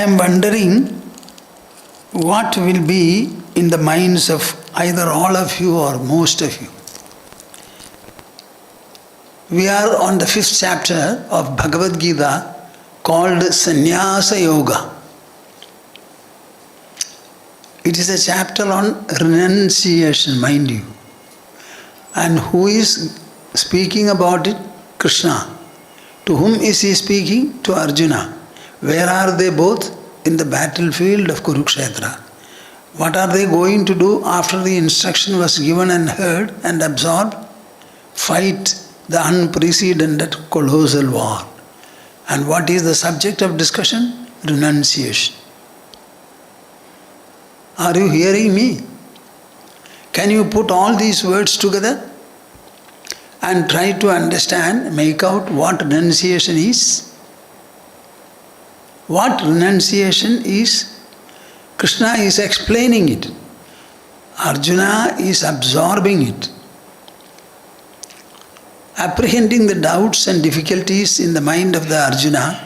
am wondering what will be in the minds of either all of you or most of you. We are on the 5th chapter of Bhagavad Gita called Sannyasa Yoga. It is a chapter on renunciation, mind you. And who is speaking about it? Krishna. To whom is he speaking? To Arjuna. Where are they both? In the battlefield of Kurukshetra. What are they going to do after the instruction was given and heard and absorbed? Fight the unprecedented colossal war. And what is the subject of discussion? Renunciation. Are you hearing me? Can you put all these words together and try to understand, make out what renunciation is? What renunciation is? Krishna is explaining it. Arjuna is absorbing it. Apprehending the doubts and difficulties in the mind of the Arjuna,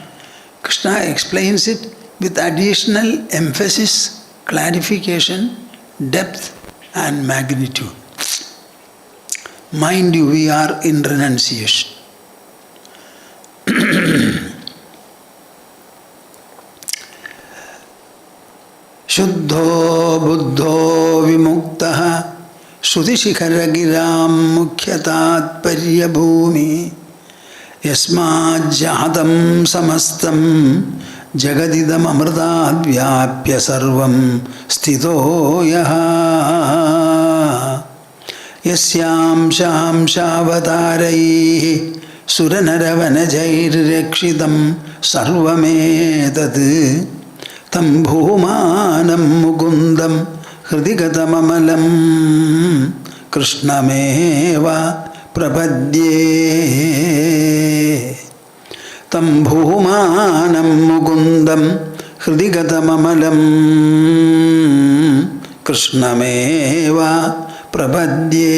Krishna explains it with additional emphasis, clarification, depth and magnitude. Mind you, we are in renunciation. Shuddho buddho vimuktaha Shruti shikharagiram mukhyatat paryabhumi Yasmad jahatam samastam Jagadidam amrtat vyapya sarvam stito yaha Yasyam sham shavataraihi Suranaravanajayir rekshitam sarvametat Tam bhumanam mugundam Hridigatam amalam Krishnameva prapadye Tam bhumanam mugundam Hridigatam amalam Krishnameva prapadye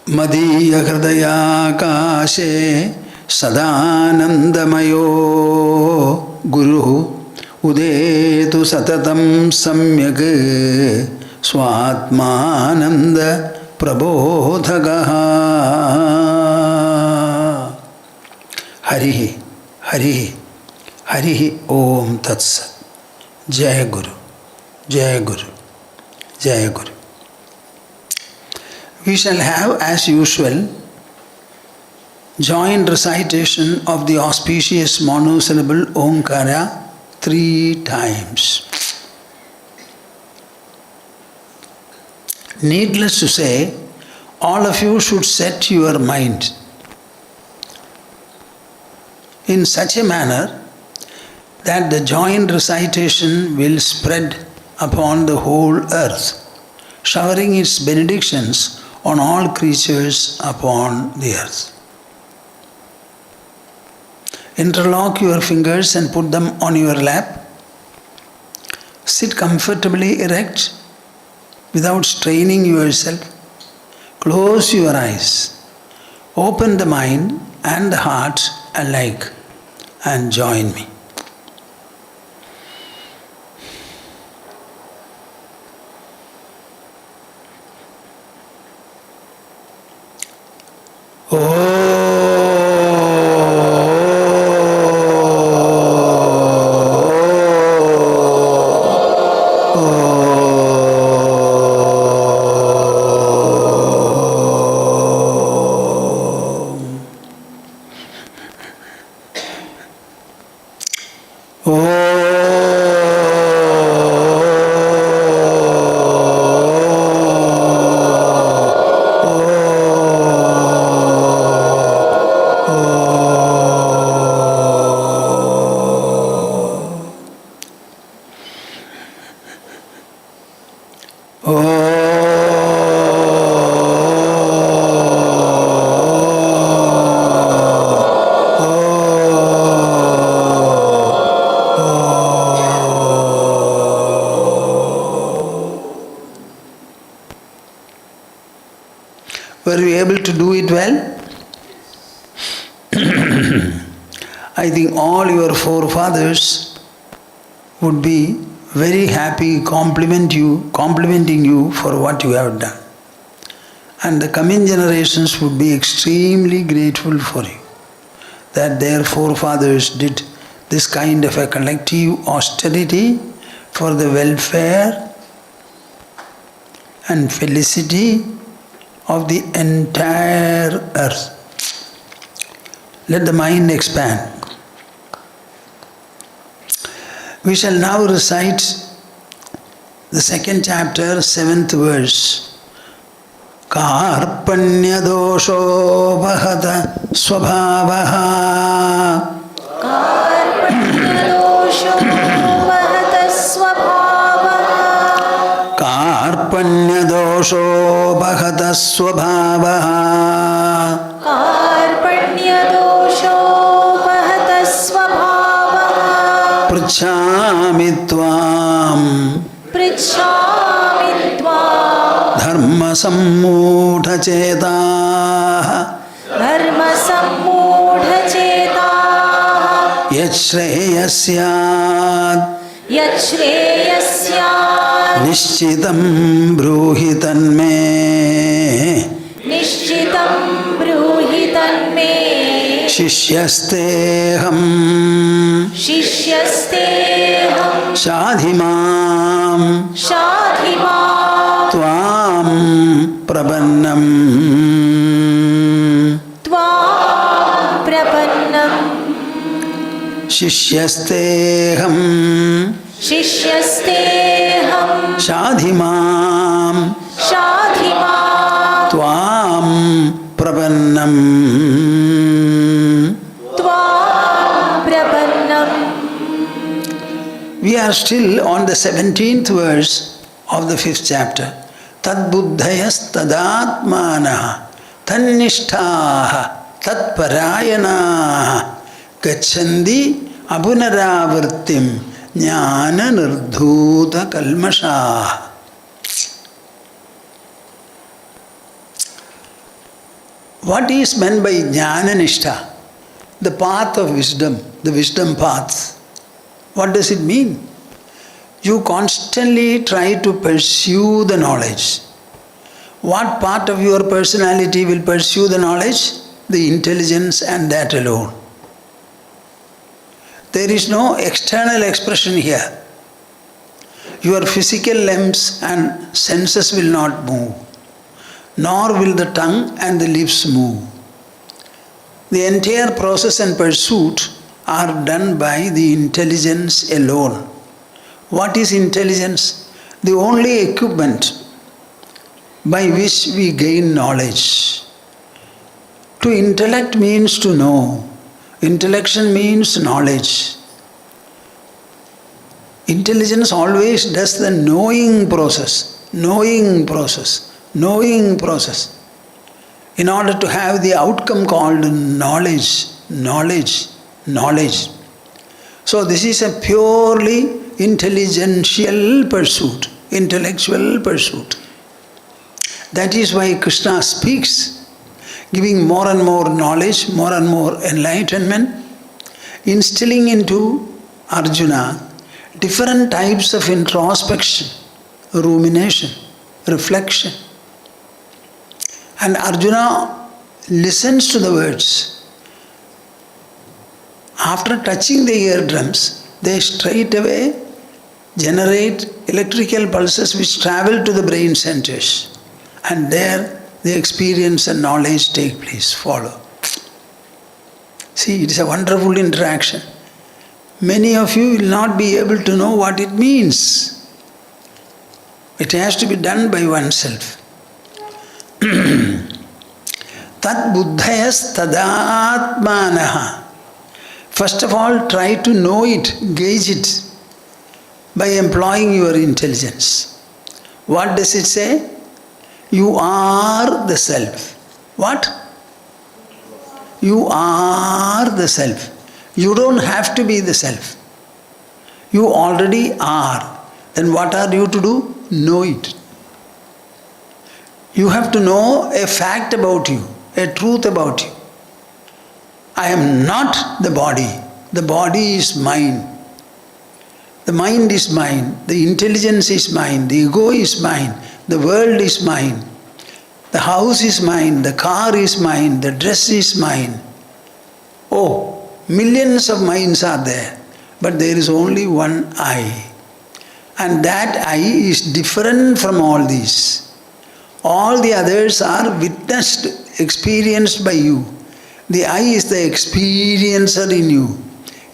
Madhya hridaya kashe Sadanandamayo Guru Udetu satatam samyak Swatmananda prabodhagaha Harihi, Harihi, Harihi Om Tatsat Jai Guru, Jai Guru, Jai Guru. We shall have as usual joint recitation of the auspicious monosyllable Omkara 3 times. Needless to say, all of you should set your mind in such a manner that the joint recitation will spread upon the whole earth, showering its benedictions on all creatures upon the earth. Interlock your fingers and put them on your lap. Sit comfortably erect without straining yourself. Close your eyes. Open the mind and the heart alike and join me. Were you able to do it well? I think all your forefathers would be very happy complimenting you for what you have done. And the coming generations would be extremely grateful for you that their forefathers did this kind of a collective austerity for the welfare and felicity of the entire earth. Let the mind expand. We shall now recite the second chapter, 7th verse. Karpanya dosho bhata swabhavaha. Karpanya dosho bhata swabhavaha. Karpanya dosho bhata swabhavaha. Karpanya dosho bhata swabhavaha. Pruchhami tvam. Pruchhami tvam. Dharma sammudha chetaha. Dharma sammudha chetaha. Yachreyasya Yachreyasya Nishchitam bruhi tanme. Nishchitam bruhi tanme. Shishyasteham Shishyasteham Shadhimam Shadhimam Tvam Prabannam. Tvam Prabannam. Shishyasteham Shishyasteham Shadhimam Shadhimam Tvam Prabannam. Tvam Prabannam. We are still on the 17th verse of the 5th chapter. Tad buddhayas tadatmanaha tannishtaha tatparayanaha gacchandi abunaravartim jnana nirdhuta kalmashaha. What is meant by jnana nishtha? The path of wisdom, the wisdom path. What does it mean? You constantly try to pursue the knowledge. What part of your personality will pursue the knowledge? The intelligence and that alone. There is no external expression here. Your physical limbs and senses will not move, nor will the tongue and the lips move. The entire process and pursuit are done by the intelligence alone. What is intelligence? The only equipment by which we gain knowledge. To intellect means to know. Intellection means knowledge. Intelligence always does the knowing process. Knowing process. In order to have the outcome called knowledge. So this is a purely intelligential pursuit, intellectual pursuit. That is why Krishna speaks, giving more and more knowledge, more and more enlightenment, instilling into Arjuna different types of introspection, rumination, reflection. And Arjuna listens to the words. After touching the eardrums, they straight away generate electrical pulses which travel to the brain centers. And there the experience and knowledge take place, follow. See, it is a wonderful interaction. Many of you will not be able to know what it means. It has to be done by oneself. Tad buddhayas tadatmanaha. First of all, try to know it, gauge it by employing your intelligence. What does it say? You are the self. What? You are the self. You don't have to be the self. You already are. Then what are you to do? Know it. You have to know a fact about you, a truth about you. I am not the body. The body is mine. The mind is mine. The intelligence is mine. The ego is mine. The world is mine. The house is mine. The car is mine. The dress is mine. Oh, millions of minds are there. But there is only one I. And that I is different from all these. All the others are witnessed, experienced by you. The I is the experiencer in you.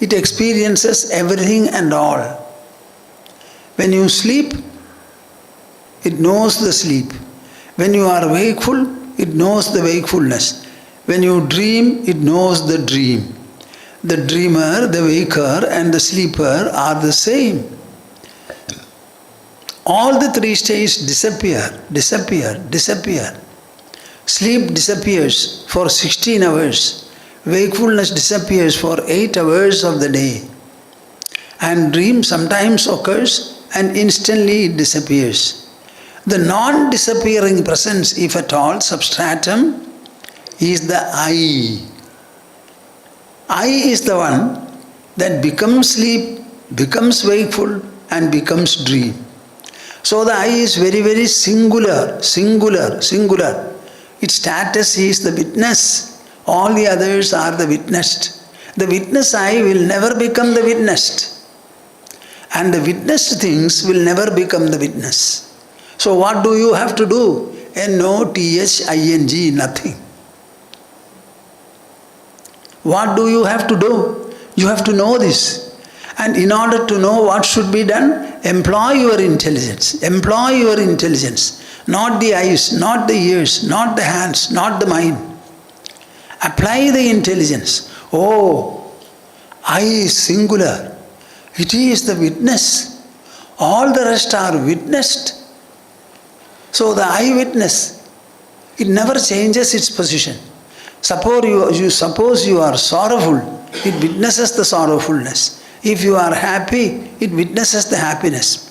It experiences everything and all. When you sleep, it knows the sleep. When you are wakeful, it knows the wakefulness. When you dream, it knows the dream. The dreamer, the waker and the sleeper are the same. All the three states disappear. Sleep disappears for 16 hours. Wakefulness disappears for 8 hours of the day. And dream sometimes occurs and instantly it disappears. The non-disappearing presence, if at all, substratum, is the I. I is the one that becomes sleep, becomes wakeful and becomes dream. So the I is very, very singular. Its status is the witness. All the others are the witnessed. The witness I will never become the witnessed. And the witnessed things will never become the witness. So what do you have to do? Nothing. Nothing. What do you have to do? You have to know this. And in order to know what should be done, employ your intelligence. Employ your intelligence. Not the eyes, not the ears, not the hands, not the mind. Apply the intelligence. Oh, I is singular. It is the witness. All the rest are witnessed. So the eyewitness, it never changes its position. Suppose you are sorrowful, it witnesses the sorrowfulness. If you are happy, it witnesses the happiness.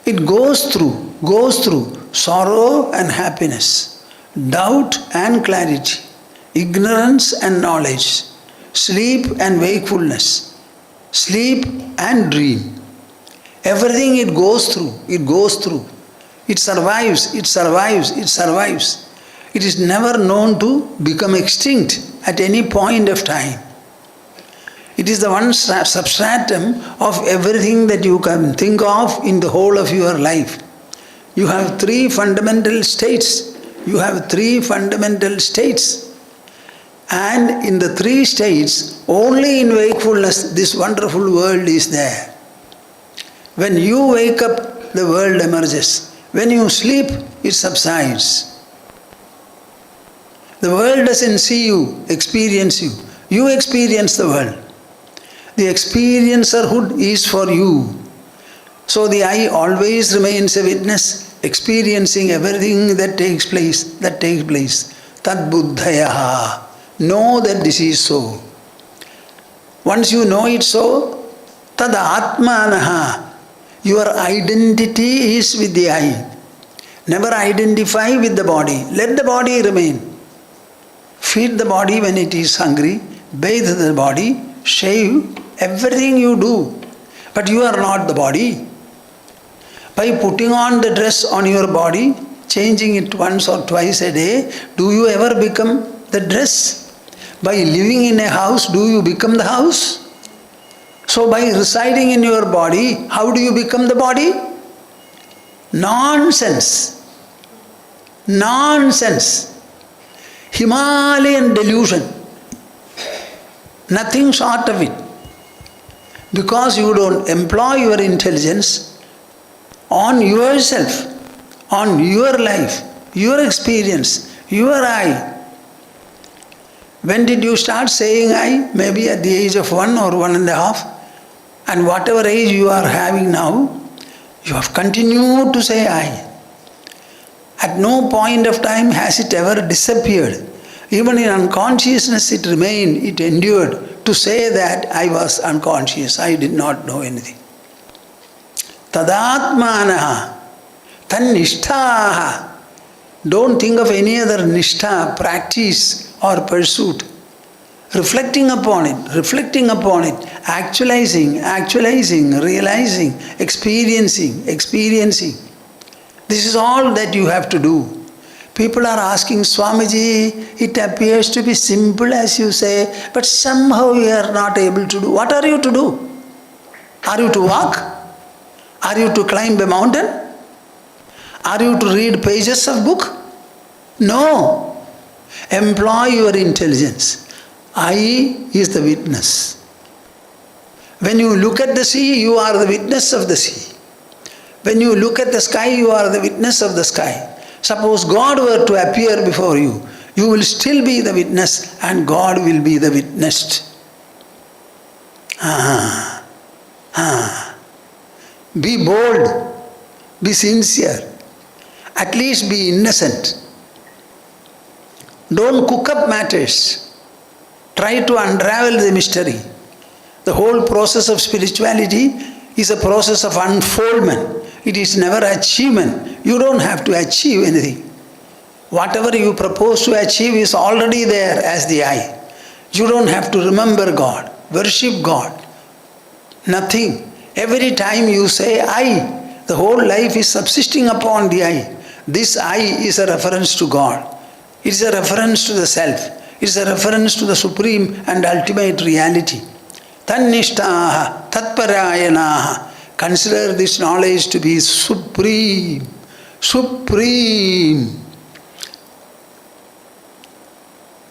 It goes through sorrow and happiness, doubt and clarity, ignorance and knowledge, sleep and wakefulness, sleep and dream. Everything it goes through. It survives. It is never known to become extinct at any point of time. It is the one substratum of everything that you can think of in the whole of your life. You have three fundamental states. And in the three states, only in wakefulness, this wonderful world is there. When you wake up, the world emerges. When you sleep, it subsides. The world doesn't see you, experience you. You experience the world. The experiencerhood is for you. So the I always remains a witness, experiencing everything that takes place. Tad buddhayaha. Know that this is so. Once you know it so, tad atmanaha. Your identity is with the I. Never identify with the body. Let the body remain. Feed the body when it is hungry, bathe the body, shave, everything you do. But you are not the body. By putting on the dress on your body, changing it once or twice a day, do you ever become the dress? By living in a house, do you become the house? So by residing in your body, how do you become the body? Nonsense. Himalayan delusion. Nothing short of it. Because you don't employ your intelligence on yourself, on your life, your experience, your I. When did you start saying I? Maybe at the age of 1 or 1.5. And whatever age you are having now, you have continued to say I. At no point of time has it ever disappeared. Even in unconsciousness it remained, it endured to say that I was unconscious, I did not know anything. Tadatmanaha, tannishtaha. Don't think of any other nishtha, practice or pursuit. reflecting upon it, actualizing, realizing, experiencing. This is all that you have to do. People are asking, Swamiji, it appears to be simple as you say, but somehow you are not able to do. What are you to do? Are you to walk? Are you to climb a mountain? Are you to read pages of book? No. Employ your intelligence. I is the witness. When you look at the sea, you are the witness of the sea. When you look at the sky, you are the witness of the sky. Suppose God were to appear before you, you will still be the witness and God will be the witnessed. Be bold, be sincere, at least be innocent. Don't cook up matters. Try to unravel the mystery. The whole process of spirituality is a process of unfoldment. It is never achievement. You don't have to achieve anything. Whatever you propose to achieve is already there as the I. You don't have to remember God, worship God. Nothing. Every time you say I, the whole life is subsisting upon the I. This I is a reference to God. It is a reference to the self. It is a reference to the supreme and ultimate reality. Tannishtaha, tatparayanaha. Consider this knowledge to be supreme. Supreme.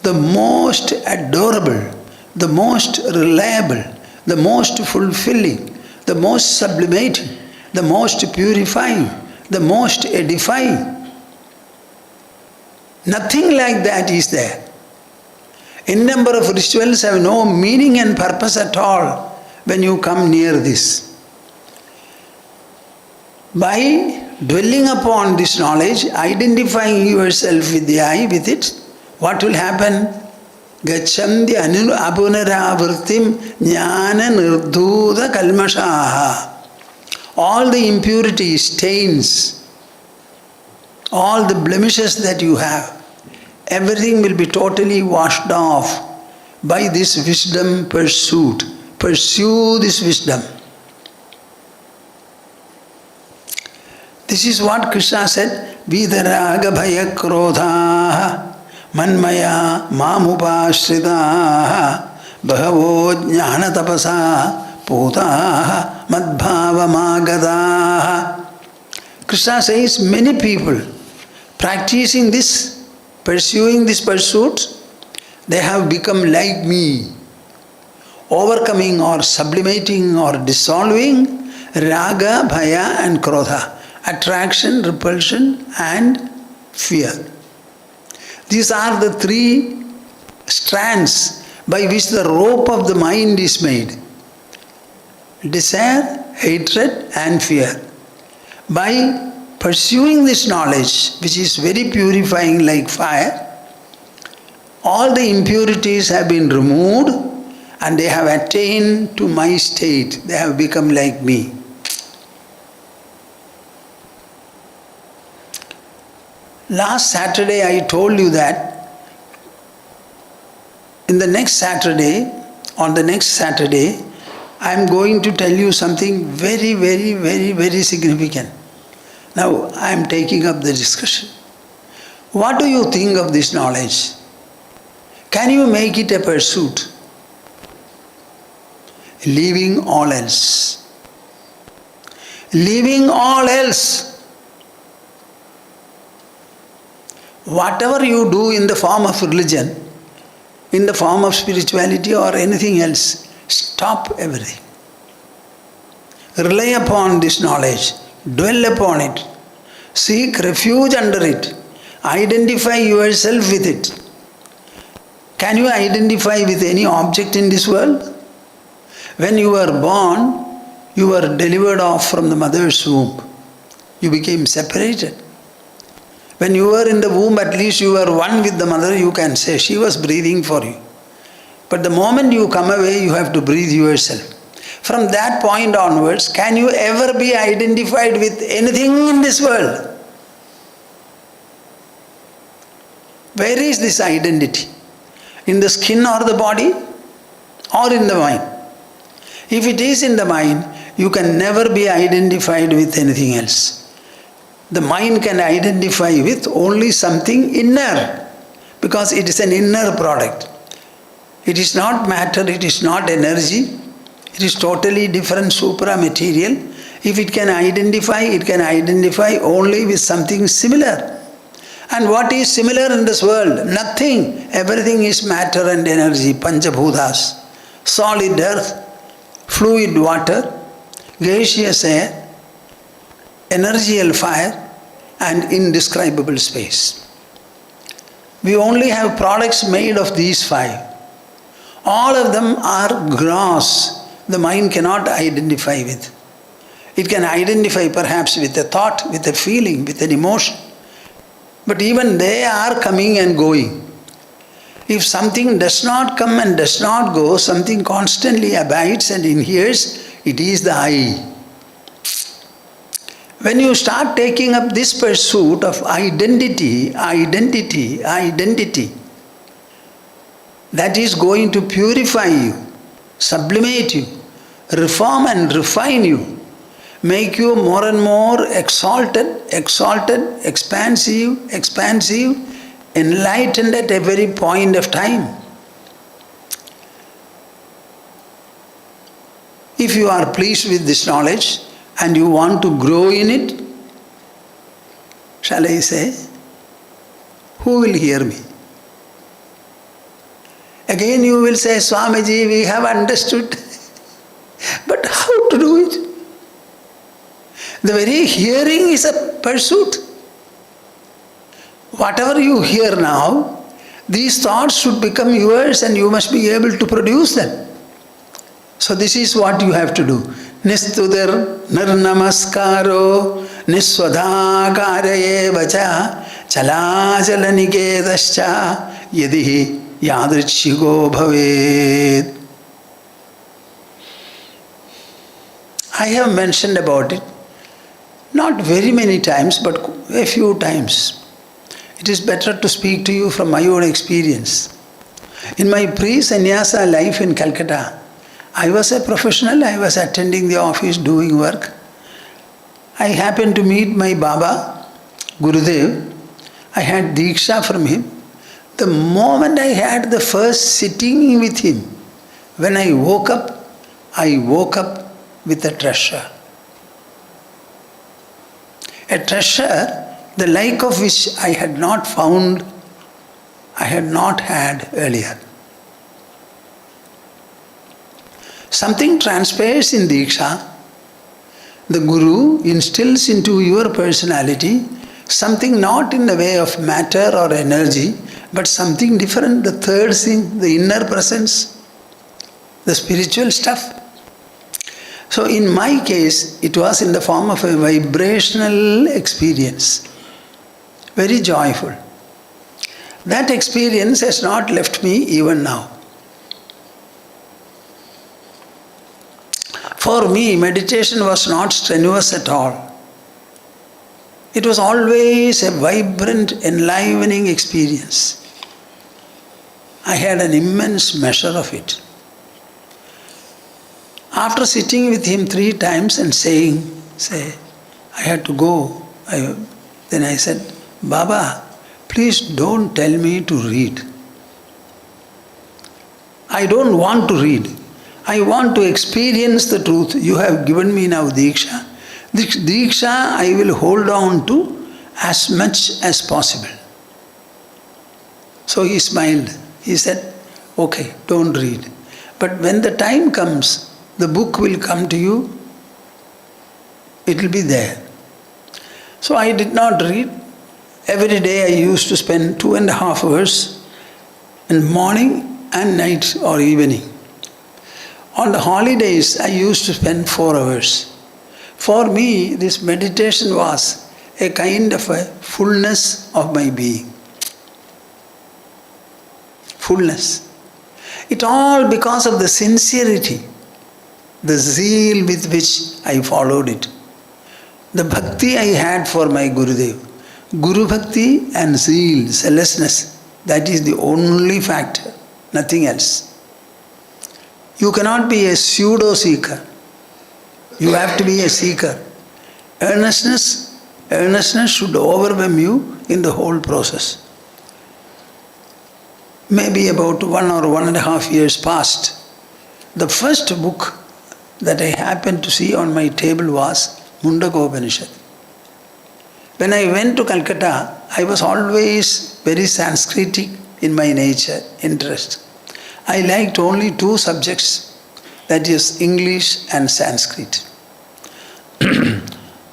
The most adorable, the most reliable, the most fulfilling, the most sublimating, the most purifying, the most edifying. Nothing like that is there. Any number of rituals have no meaning and purpose at all when you come near this. By dwelling upon this knowledge, identifying yourself with the I, with it, what will happen? Gacchandi apunaravrtim jnana nirdhuta kalmashaha. All the impurities, stains, all the blemishes that you have, everything will be totally washed off by this wisdom pursuit. Pursue this wisdom. This is what Krishna said, Vidaraga bhaya krodha manmaya mamupashrita bhagavo jnana tapasa pota madbhava magada. Krishna says many people practicing this, pursuing this pursuit, they have become like me, overcoming or sublimating or dissolving raga, bhaya and krodha. Attraction, repulsion and fear. These are the three strands by which the rope of the mind is made. Desire, hatred and fear. By pursuing this knowledge, which is very purifying like fire, all the impurities have been removed and they have attained to my state. They have become like me. Last Saturday I told you that on the next Saturday, I am going to tell you something very, very, very, very significant. Now I am taking up the discussion. What do you think of this knowledge? Can you make it a pursuit? Leaving all else. Leaving all else. Whatever you do in the form of religion, in the form of spirituality or anything else, stop everything. Rely upon this knowledge, dwell upon it, seek refuge under it, identify yourself with it. Can you identify with any object in this world? When you were born, you were delivered off from the mother's womb. You became separated. When you were in the womb, at least you were one with the mother, you can say. She was breathing for you. But the moment you come away, you have to breathe yourself. From that point onwards, can you ever be identified with anything in this world? Where is this identity? In the skin or the body or in the mind? If it is in the mind, you can never be identified with anything else. The mind can identify with only something inner, because it is an inner product. It is not matter, it is not energy, it is totally different supra-material. If it can identify only with something similar. And what is similar in this world? Nothing. Everything is matter and energy, Panchabhutas. Solid earth, fluid water, gaseous air, energial fire, and indescribable space. We only have products made of these five. All of them are gross. The mind cannot identify with. It can identify perhaps with a thought, with a feeling, with an emotion. But even they are coming and going. If something does not come and does not go, something constantly abides and inheres, it is the I. When you start taking up this pursuit of identity, that is going to purify you, sublimate you, reform and refine you, make you more and more exalted, expansive, enlightened at every point of time. If you are pleased with this knowledge and you want to grow in it, shall I say, who will hear me? Again you will say, Swamiji, we have understood. But how to do it? The very hearing is a pursuit. Whatever you hear now, these thoughts should become yours and you must be able to produce them. So this is what you have to do. Nistudir nirnamaskaro niswadhakaraye vacha chalachalanikedascha yadihi yadrichigo bhaved. I have mentioned about it, not very many times, but a few times. It is better to speak to you from my own experience. In my pre-sannyasa life in Calcutta, I was a professional, I was attending the office, doing work. I happened to meet my Baba, Gurudev. I had Diksha from him. The moment I had the first sitting with him, when I woke up with a treasure. A treasure the like of which I had not found, I had not had earlier. Something transpires in Diksha. The Guru instills into your personality something not in the way of matter or energy, but something different, the third thing, the inner presence, the spiritual stuff. So in my case, it was in the form of a vibrational experience. Very joyful. That experience has not left me even now. For me, meditation was not strenuous at all. It was always a vibrant, enlivening experience. I had an immense measure of it. After sitting with him 3 times and say, I had to go, then I said, Baba, please don't tell me to read. I don't want to read. I want to experience the truth. You have given me now Diksha. This Diksha I will hold on to as much as possible. So he smiled. He said, okay, don't read. But when the time comes, the book will come to you. It will be there. So I did not read. Every day I used to spend 2.5 hours in morning and night or evening. On the holidays I used to spend 4 hours. For me, this meditation was a kind of a fullness of my being. Fullness. It all because of the sincerity, the zeal with which I followed it. The bhakti I had for my Gurudev. Guru bhakti and zeal, zealousness, that is the only factor. nothing else. You cannot be a pseudo-seeker. You have to be a seeker. Earnestness should overwhelm you in the whole process. Maybe about 1 or 1.5 years past, the first book that I happened to see on my table was Mandukya Upanishad. When I went to Calcutta, I was always very Sanskritic in my nature, interest. I liked only 2 subjects, that is English and Sanskrit.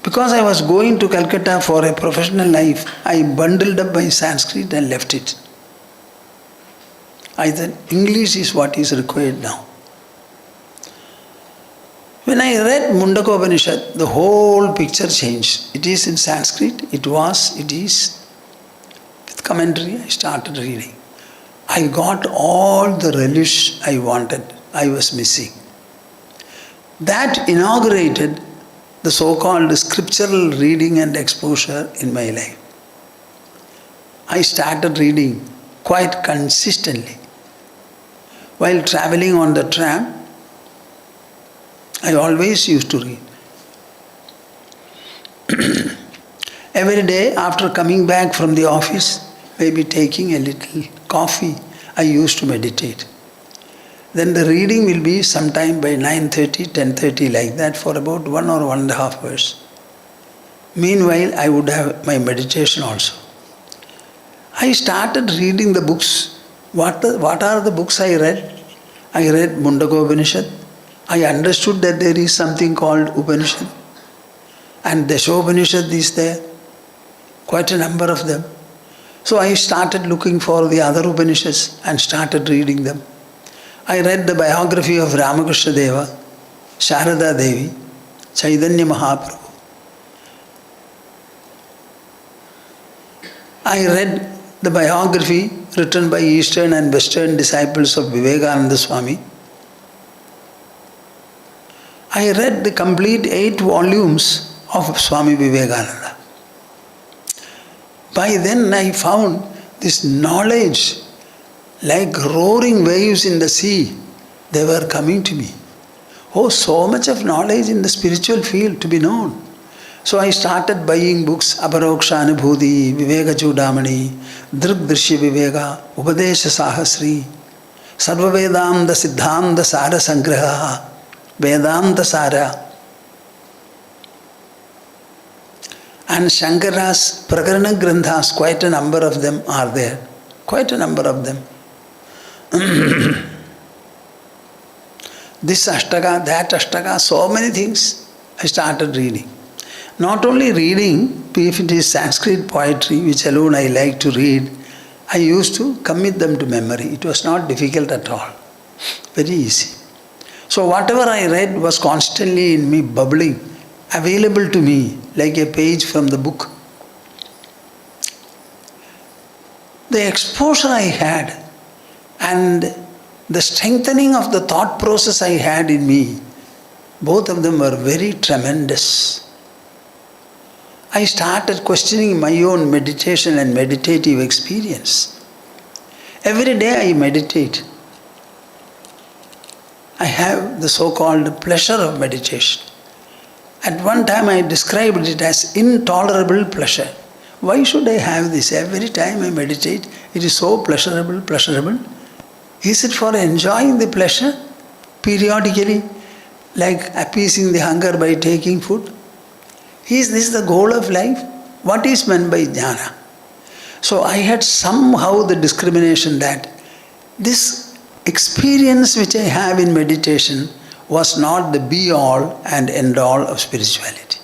Because I was going to Calcutta for a professional life, I bundled up my Sanskrit and left it. I thought English is what is required now. When I read Mandukya Upanishad, the whole picture changed. It is in Sanskrit, it is. With commentary, I started reading. I got all the relish I wanted, I was missing. That inaugurated the so-called scriptural reading and exposure in my life. I started reading quite consistently. While traveling on the tram, I always used to read. Every day after coming back from the office, maybe taking a little coffee, I used to meditate. Then the reading will be sometime by 9:30, 10:30 like that for about 1 or 1.5 hours. Meanwhile, I would have my meditation also. I started reading the books. What are the books I read? I read Mandukya Upanishad. I understood that there is something called Upanishad. And Upanishad is there. Quite a number of them. So I started looking for the other Upanishads and started reading them. I read the biography of Ramakrishna Deva, Sharada Devi, Chaitanya Mahaprabhu. I read the biography written by Eastern and Western disciples of Vivekananda Swami. I read the complete 8 volumes of Swami Vivekananda. By then I found this knowledge like roaring waves in the sea. They were coming to me. Oh, so much of knowledge in the spiritual field to be known. So I started buying books, Aparoksha Anubhuti, Viveka Chudamani, Drik Drishya Viveka, Upadesha Sahasri, Sarva Vedanta Siddhanta Sara Sangraha, Vedanta Sara, and Shankara's Prakarana Granthas, quite a number of them are there. Quite a number of them. This Ashtaka, that Ashtaka, so many things I started reading. Not only reading, if it is Sanskrit poetry, which alone I like to read, I used to commit them to memory. It was not difficult at all. Very easy. So whatever I read was constantly in me bubbling, available to me like a page from the book. The exposure I had and the strengthening of the thought process I had in me, both of them were very tremendous. I started questioning my own meditation and meditative experience. Every day I meditate. I have the so-called pleasure of meditation. At one time I described it as intolerable pleasure. Why should I have this? Every time I meditate, it is so pleasurable. Is it for enjoying the pleasure periodically, like appeasing the hunger by taking food? Is this the goal of life? What is meant by jnana? So I had somehow the discrimination that this experience which I have in meditation was not the be-all and end-all of spirituality.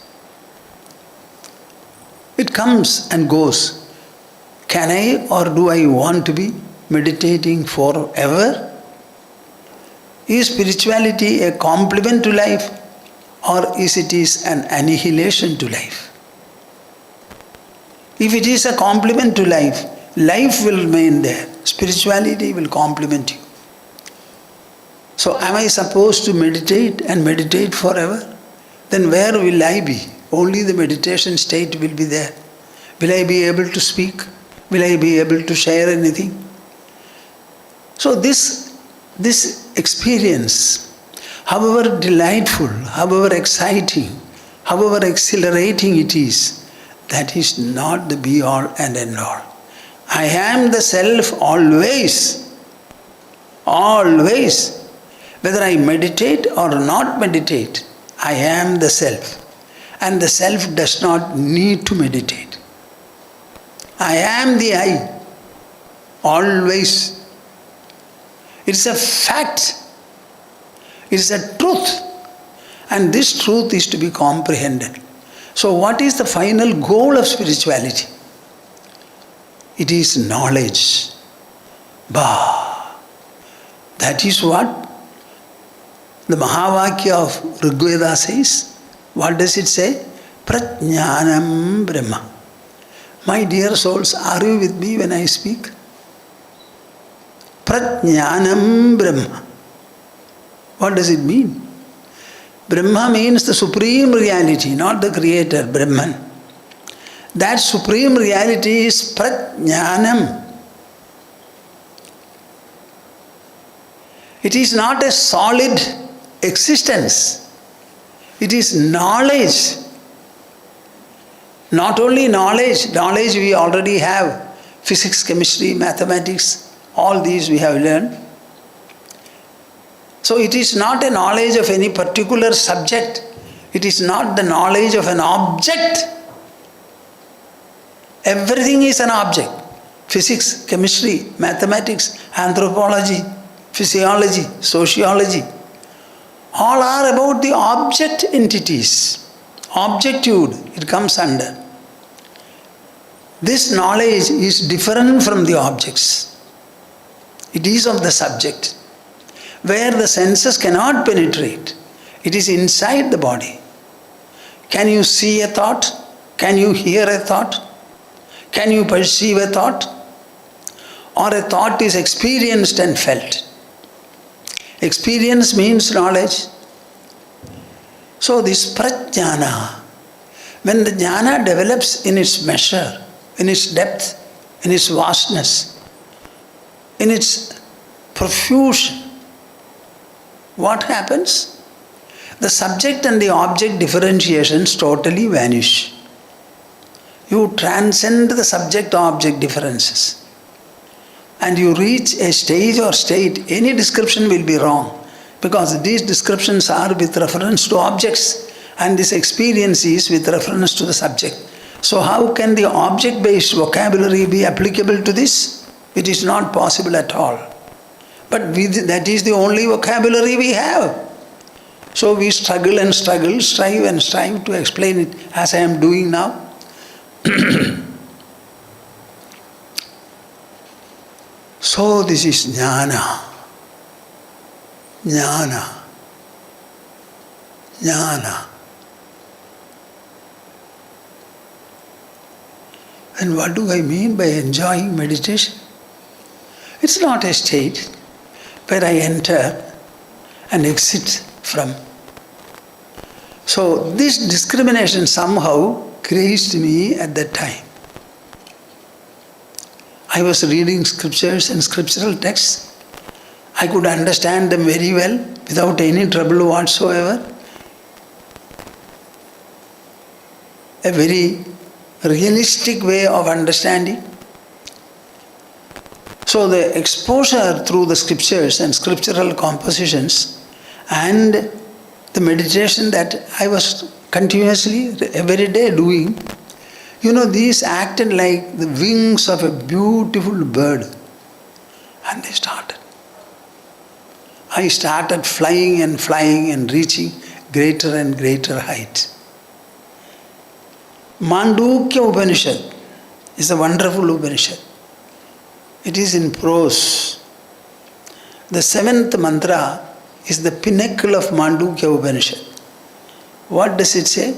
It comes and goes. Can I or do I want to be meditating forever? Is spirituality a complement to life or is it an annihilation to life? If it is a complement to life, life will remain there. Spirituality will complement you. So am I supposed to meditate and meditate forever? Then where will I be? Only the meditation state will be there. Will I be able to speak? Will I be able to share anything? So this experience, however delightful, however exciting, however exhilarating it is, that is not the be-all and end-all. I am the self always, always. Whether I meditate or not meditate, I am the self. And the self does not need to meditate. I am the I, always. It's a fact. It's a truth. And this truth is to be comprehended. So what is the final goal of spirituality? It is knowledge. That is what the Mahavakya of Rigveda says. What does it say? Prajnanam Brahma. My dear souls, are you with me when I speak? Prajnanam Brahma. What does it mean? Brahma means the supreme reality, not the creator, Brahman. That supreme reality is Prajnanam. It is not a solid existence. It is knowledge. Not only knowledge we already have. Physics, chemistry, mathematics, all these we have learned. So it is not a knowledge of any particular subject. It is not the knowledge of an object. Everything is an object. Physics, chemistry, mathematics, anthropology, physiology, sociology. All are about the object entities. Objectude, it comes under. This knowledge is different from the objects. It is of the subject, where the senses cannot penetrate. It is inside the body. Can you see a thought? Can you hear a thought? Can you perceive a thought? Or a thought is experienced and felt. Experience means knowledge. So this prajnana, when the jnana develops in its measure, in its depth, in its vastness, in its profusion, what happens? The subject and the object differentiations totally vanish. You transcend the subject-object differences. And you reach a stage or state, any description will be wrong. Because these descriptions are with reference to objects. And this experience is with reference to the subject. So how can the object-based vocabulary be applicable to this? It is not possible at all. But that is the only vocabulary we have. So we struggle and struggle, strive and strive to explain it as I am doing now. So this is jnana. Jnana. Jnana. And what do I mean by enjoying meditation? It's not a state where I enter and exit from. So this discrimination somehow crazed me at that time. I was reading scriptures and scriptural texts. I could understand them very well without any trouble whatsoever. A very realistic way of understanding. So the exposure through the scriptures and scriptural compositions and the meditation that I was continuously every day doing, these acted like the wings of a beautiful bird. And they started. I started flying and reaching greater and greater height. Mandukya Upanishad is a wonderful Upanishad. It is in prose. The 7th mantra is the pinnacle of Mandukya Upanishad. What does it say?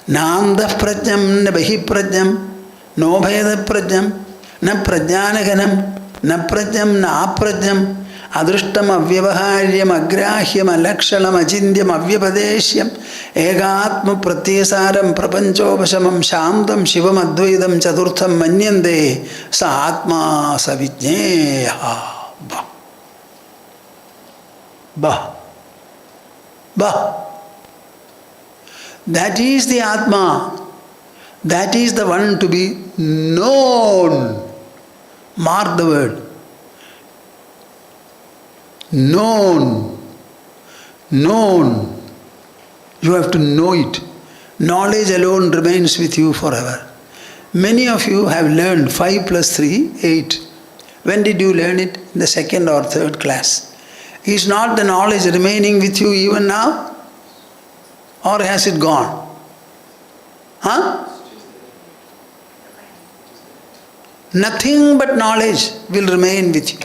Namda prajnam na bahi prajnam no bheda prajnam na prajnanaganam na prajnam na aprajnam adrishtam avyavaharyam agrahyam alakshanam achindhyam avyapadeshyam egatma pratyasaram prapanchopashamam shantam shivam advaidam chaturtham manyante sa atma sa vijneya. That is the Atma. That is the one to be known. Mark the word. Known. Known. You have to know it. Knowledge alone remains with you forever. Many of you have learned 5 plus 3, 8. When did you learn it? In the 2nd or 3rd class. Is not the knowledge remaining with you even now? Or has it gone? Huh? Nothing but knowledge will remain with you.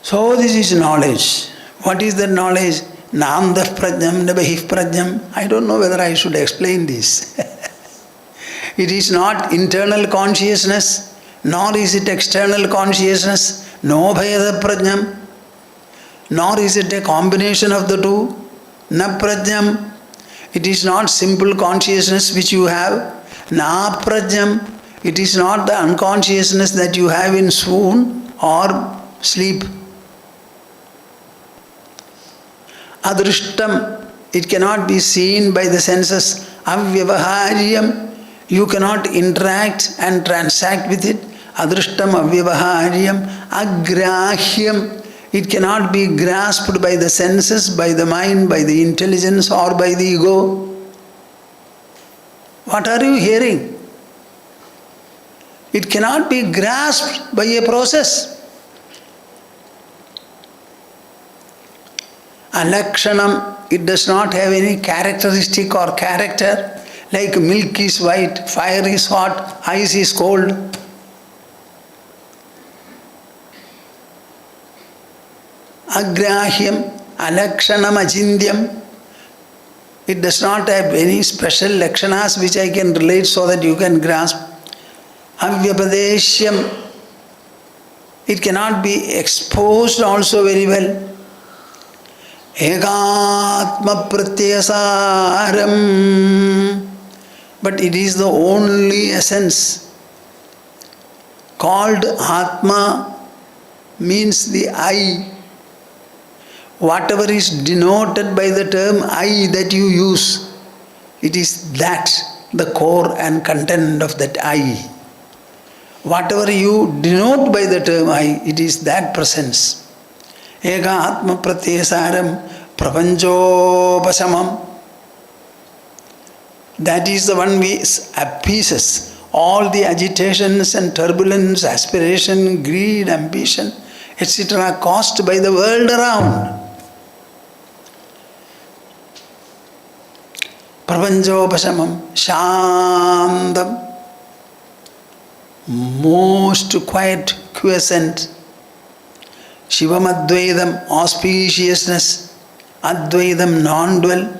So this is knowledge. What is that knowledge? Namdah prajnam nabahih prajnam. I don't know whether I should explain this. It is not internal consciousness, nor is it external consciousness, no bhayada prajnam, nor is it a combination of the two, na prajnam. It is not simple consciousness which you have, na prajnam. It is not the unconsciousness that you have in swoon or sleep. Adrishtam, it cannot be seen by the senses. Avyavaharyam, you cannot interact and transact with it. Adrishtam avyavaharyam. Agrahyam, it cannot be grasped by the senses, by the mind, by the intelligence or by the ego. What are you hearing? It cannot be grasped by a process. Alakshanam, it does not have any characteristic or character. Like milk is white, fire is hot, ice is cold. Agrahyam, alakshanam achindhyam. It does not have any special lakshanas which I can relate so that you can grasp. Avyapadeshyam, it cannot be exposed also very well. Egatma pratyasaram, but it is the only essence. Called Atma means the I. Whatever is denoted by the term I that you use, it is that, the core and content of that I. Whatever you denote by the term I, it is that presence. Eka Atma Pratyasaram Prapanchopasamam. That is the one which appeases all the agitations and turbulence, aspiration, greed, ambition, etc. caused by the world around. Prapanchopasamam, Shantam, most quiet, quiescent. Shivam Advaidam, auspiciousness, Advaidam, non-dual,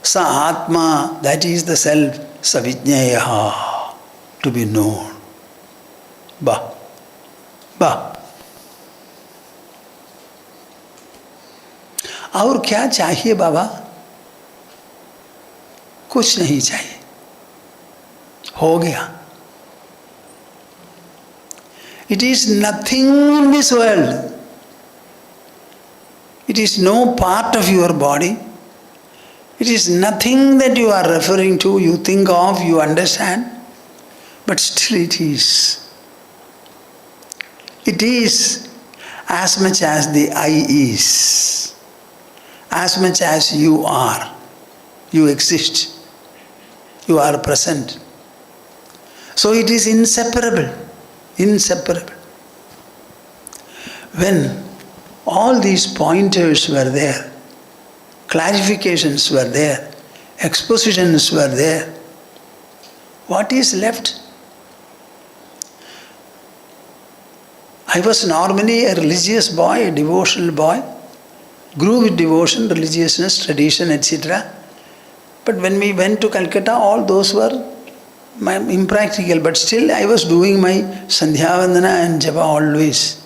Sa Atma, that is the self, Savijnaya, to be known. Ba. और क्या चाहिए बाबा? कुछ नहीं चाहिए, हो गया. It is nothing in this world. It is no part of your body. It is nothing that you are referring to, you think of, you understand. But still it is. It is as much as the I is. As much as you are. You exist. You are present. So it is inseparable. Inseparable. When all these pointers were there, clarifications were there, expositions were there, what is left? I was normally a religious boy, a devotional boy, grew with devotion, religiousness, tradition, etc. But when we went to Calcutta, all those were impractical, but still I was doing my Sandhya Vandana and Japa always.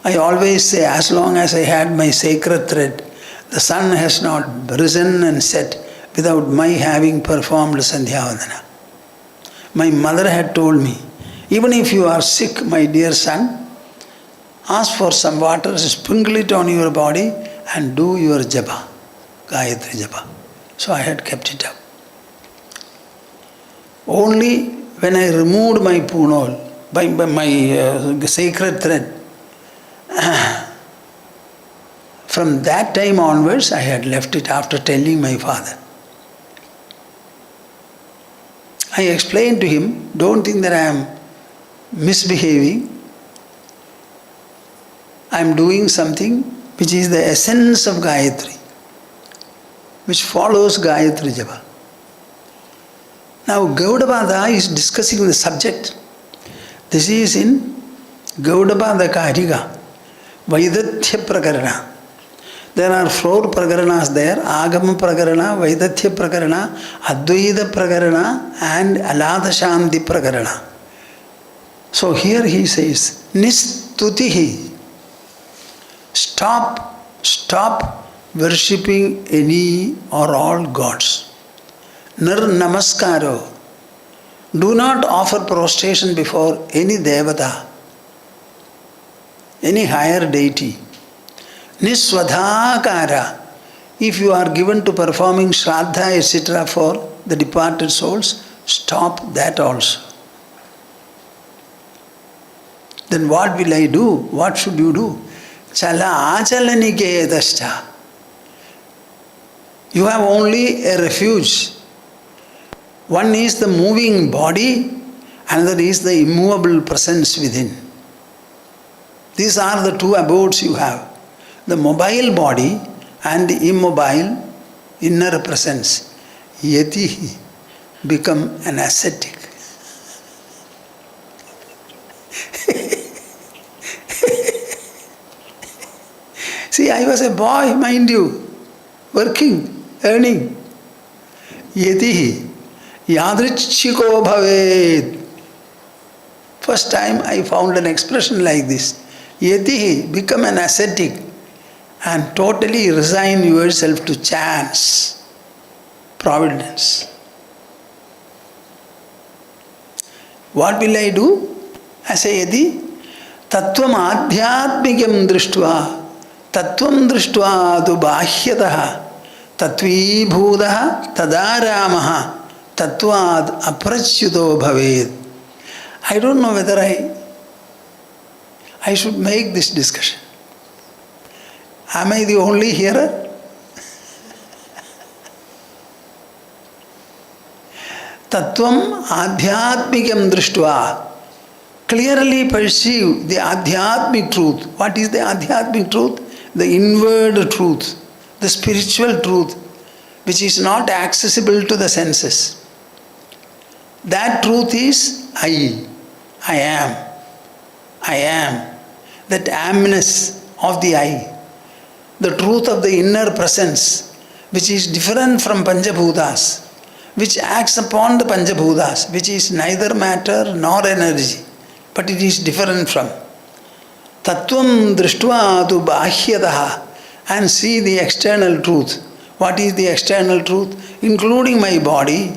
I always say, as long as I had my sacred thread, the sun has not risen and set without my having performed Sandhya Vandana. My mother had told me, even if you are sick, my dear son, ask for some water, sprinkle it on your body and do your japa, Gayatri japa. So I had kept it up. Only when I removed my punol, by my sacred thread, from that time onwards I had left it after telling my father. I explained to him, don't think that I am misbehaving. I am doing something which is the essence of Gayatri, which follows Gayatri Japa. Now Gaudapada is discussing the subject. This is in Gaudapada Karika, Vaidathya Prakarana. There are 4 Prakaranas there, Agama Prakarana, Vaidathya Prakarana, Advaita Prakarana and Alada Shanti Prakarana. So here he says, Nistutihi, stop worshipping any or all gods. Nir Namaskaro, do not offer prostration before any Devata, any higher deity. Niswadhakara, if you are given to performing Shraddha etc. for the departed souls, stop that also. Then what will I do? What should you do? Chala achalanikedascha. You have only a refuge. One is the moving body, another is the immovable presence within. These are the 2 abodes you have. The mobile body and the immobile inner presence. Yeti, become an ascetic. See, I was a boy, mind you, working, earning. Yeti, yadrichiko bhaved. First time I found an expression like this. Yeti, become an ascetic and totally resign yourself to chance, providence. What will I do? I say, Yeti, tattvam adhyatmikam drishtva, tattvam drishtva tu bahyataha, tatvi bhudaha tadaramaha, tattvad aprachyuto bhaved. I don't know whether I should make this discussion. Am I the only hearer? Tattvam adhyatmikam drishtva. Clearly perceive the adhyatmic truth. What is the adhyatmic truth? The inward truth, the spiritual truth, which is not accessible to the senses. That truth is I am. That amness of the I. The truth of the inner presence, which is different from Panchabhutas, which acts upon the Panchabhutas, which is neither matter nor energy, but it is different from. Tattvam drishtva tu bahyataha, and see the external truth. What is the external truth? Including my body,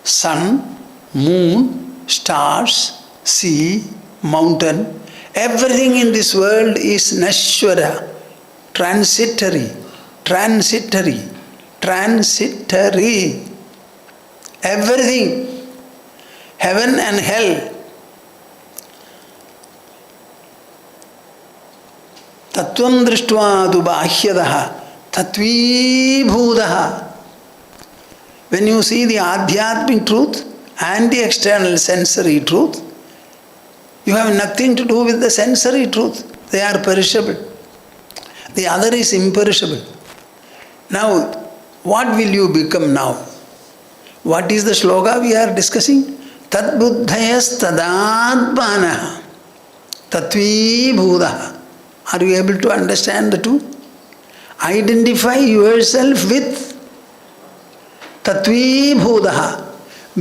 sun, moon, stars, sea, mountain. Everything in this world is nashwara. Transitory. Everything, heaven and hell. Tattvam drishtva tu bahyadaha, tatvi bhudaha. When you see the adhyatmic truth and the external sensory truth, you have nothing to do with the sensory truth. They are perishable. The other is imperishable. Now, what will you become now? What is the sloka we are discussing? Tat buddhayas tadadvanaha tatvi bhudaha. Are you able to understand the two? Identify yourself with Tatvibhudaha.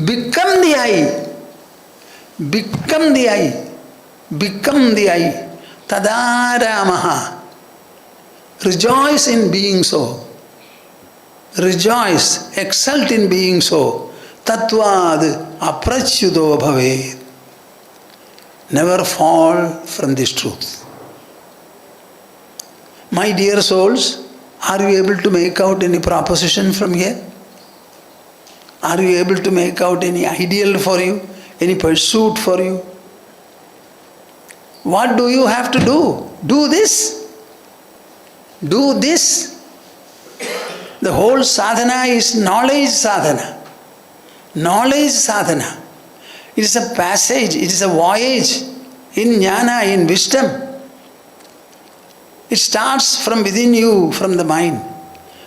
Become the I. Become the I. Become the I. Tadaramaha. Rejoice in being so. Rejoice, exult in being so. Tatvad aprachyudo bhave. Never fall from this truth. My dear souls, are you able to make out any proposition from here? Are you able to make out any ideal for you? Any pursuit for you? What do you have to do? Do this. Do this. The whole sadhana is knowledge sadhana. Knowledge sadhana. It is a passage, it is a voyage in jnana, in wisdom. It starts from within you, from the mind.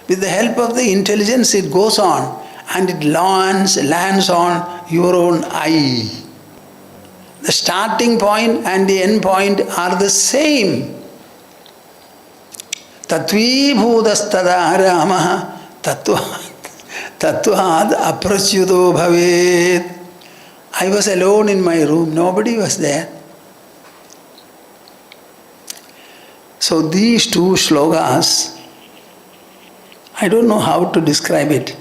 With the help of the intelligence, it goes on and it lands on your own I. The starting point and the end point are the same. Tatvibhudastada ramaha tatvad aprachyudo bhavet. I was alone in my room, nobody was there. So these two shlokas, I don't know how to describe it.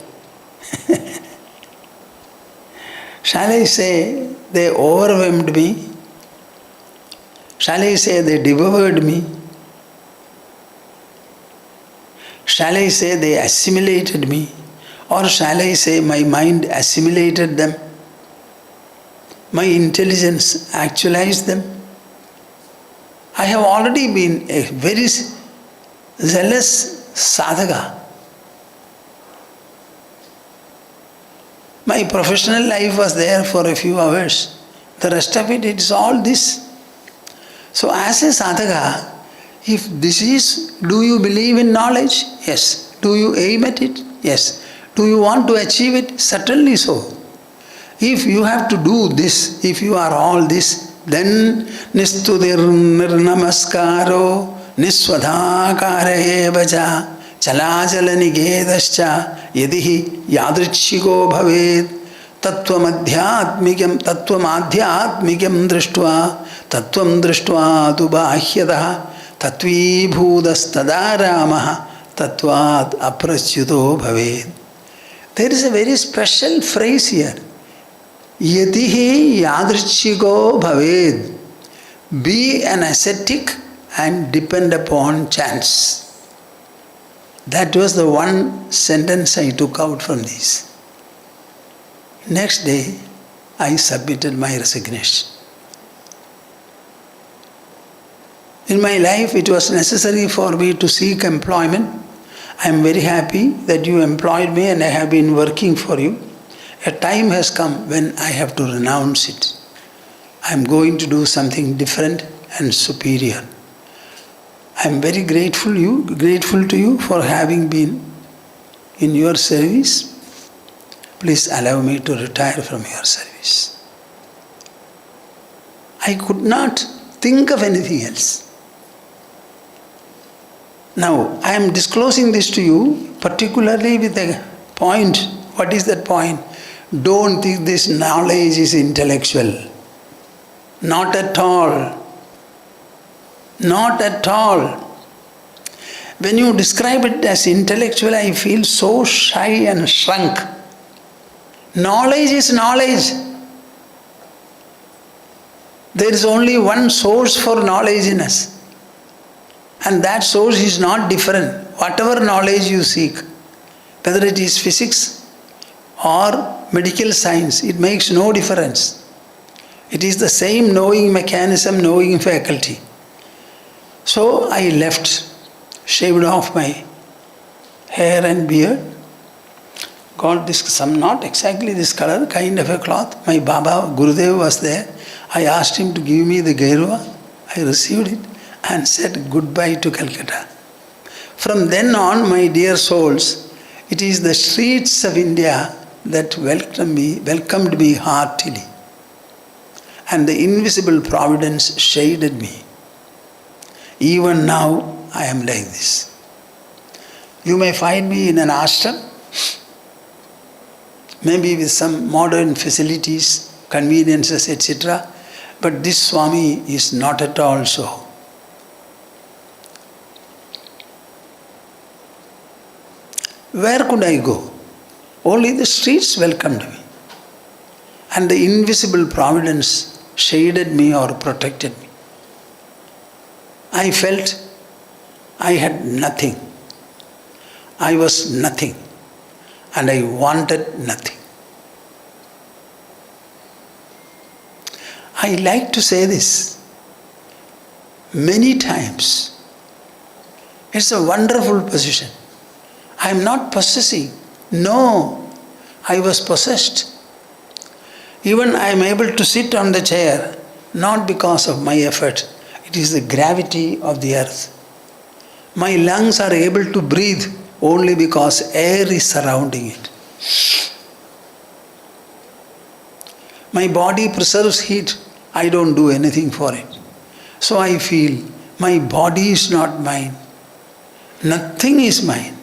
Shall I say they overwhelmed me? Shall I say they devoured me? Shall I say they assimilated me? Or shall I say my mind assimilated them? My intelligence actualized them? I have already been a very zealous sadhaka. My professional life was there for a few hours. The rest of it is all this. So as a sadhaka, if this is, do you believe in knowledge? Yes. Do you aim at it? Yes. Do you want to achieve it? Certainly so. If you have to do this, if you are all this, then nistudir nirnamaskaro niswadhakara evaja chalachala nigedascha yadihi yadrichiko bhaved tattvamadhyatmikam društva tu bahyatah tatvibhudastada ramaha tatvad aprachyuto bhaved. There is a very special phrase here. Yatihi yadrichiko bhaved. Be an ascetic and depend upon chance. That was the one sentence I took out from this. Next day, I submitted my resignation. In my life, it was necessary for me to seek employment. I am very happy that you employed me and I have been working for you. A time has come when I have to renounce it. I am going to do something different and superior. I am very grateful to you for having been in your service. Please allow me to retire from your service. I could not think of anything else. Now, I am disclosing this to you particularly with a point. What is that point? Don't think this knowledge is intellectual. Not at all. Not at all. When you describe it as intellectual, I feel so shy and shrunk. Knowledge is knowledge. There is only one source for knowledge in us. And that source is not different. Whatever knowledge you seek, whether it is physics or medical science, it makes no difference. It is the same knowing mechanism, knowing faculty. So I left, shaved off my hair and beard, got this, some not exactly this color, kind of a cloth. My Baba, Gurudev was there. I asked him to give me the Gairua. I received it and said goodbye to Calcutta. From then on, my dear souls, it is the streets of India that welcomed me heartily. And the invisible providence shaded me. Even now, I am like this. You may find me in an ashram. maybe with some modern facilities, conveniences, etc. But this Swami is not at all so. Where could I go? Only the streets welcomed me. And the invisible providence shaded me or protected me. I felt I had nothing. I was nothing. And I wanted nothing. I like to say this many times. It's a wonderful position. I am not possessing. No, I was possessed. Even I am able to sit on the chair, not because of my effort. It is the gravity of the earth. My lungs are able to breathe only because air is surrounding it. My body preserves heat. I don't do anything for it. So I feel my body is not mine. Nothing is mine.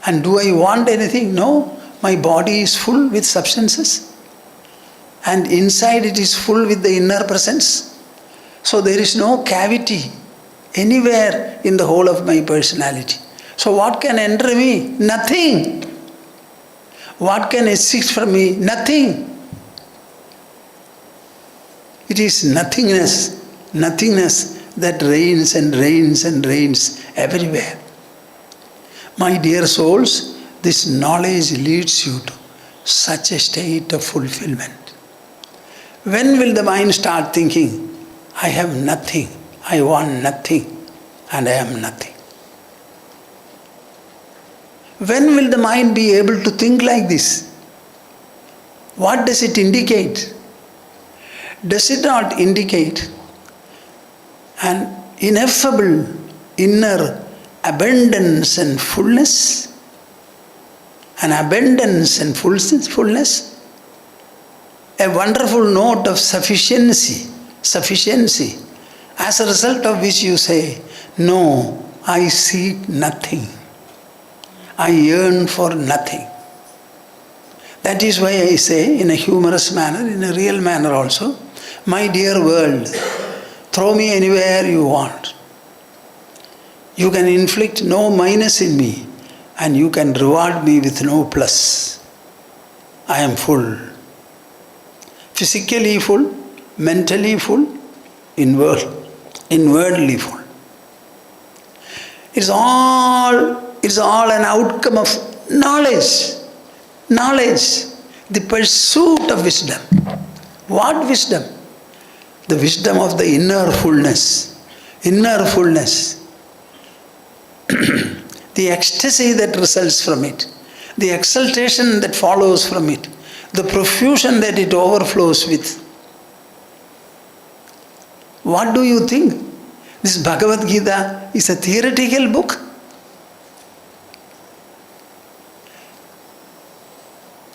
And do I want anything? No. My body is full with substances. And inside it is full with the inner presence. So there is no cavity anywhere in the whole of my personality. So what can enter me? Nothing. What can exist from me? Nothing. It is nothingness that reigns and reigns and reigns everywhere. My dear souls, this knowledge leads you to such a state of fulfillment. When will the mind start thinking, I have nothing, I want nothing, and I am nothing? When will the mind be able to think like this? What does it indicate? Does it not indicate an ineffable inner abundance and fullness? An abundance and fullness? A wonderful note of sufficiency, as a result of which you say, no, I seek nothing. I yearn for nothing. That is why I say in a humorous manner, in a real manner also, my dear world, throw me anywhere you want. You can inflict no minus in me and you can reward me with no plus. I am full. Physically full, mentally full, inwardly full. It's all an outcome of knowledge. Knowledge, the pursuit of wisdom. What wisdom? The wisdom of the inner fullness. Inner fullness. The ecstasy that results from it. The exaltation that follows from it. The profusion that it overflows with. What do you think? This Bhagavad Gita is a theoretical book.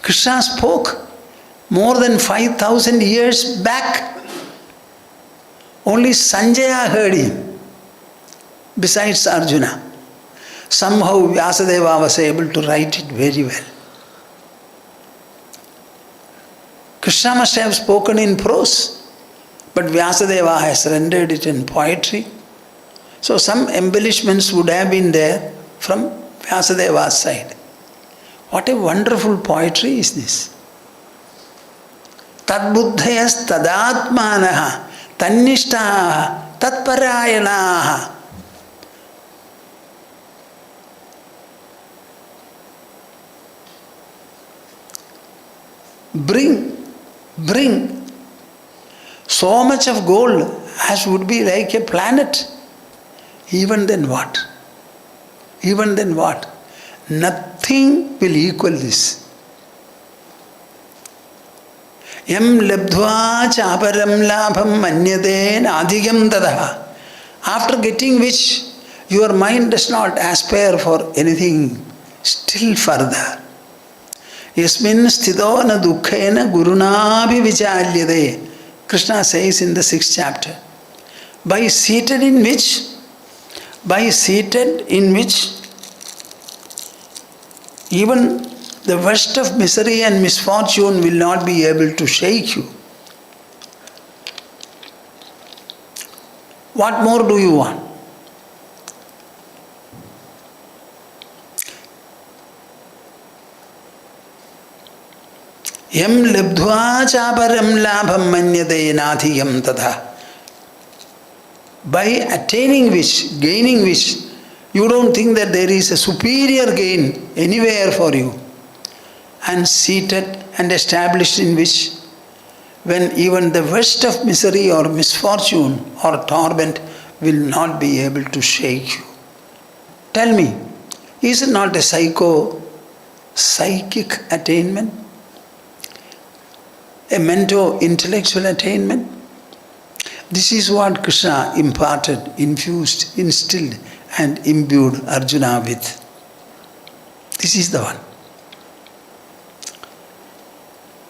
Krishna spoke more than 5,000 years back. Only Sanjaya heard him, besides Arjuna. Somehow Vyasadeva was able to write it very well. Krishna must have spoken in prose, but Vyasadeva has rendered it in poetry. So some embellishments would have been there from Vyasadeva's side. What a wonderful poetry is this. Tadbuddhayas tadatmanaha tannishtaha tatparayanaha. Bring so much of gold as would be like a planet. Even then what? Even then what? Nothing will equal this. Yam labdhva chaparam labham manyate adhigam tadaha. After getting which, your mind does not aspire for anything still further. Yasmin sthito na dukkhena gurunabhi vichalyade. Krishna says in the 6th chapter. By seated in which even The worst of misery and misfortune will not be able to shake you. What more do you want? Yam labdhva chaparam labham manyate nathiyam tatha. By attaining which, gaining which, you don't think that there is a superior gain anywhere for you. And seated and established in which, when even the worst of misery or misfortune or torment will not be able to shake you. Tell me, is it not a psychic attainment? A mento-intellectual attainment? This is what Krishna imparted, infused, instilled and imbued Arjuna with. This is the one.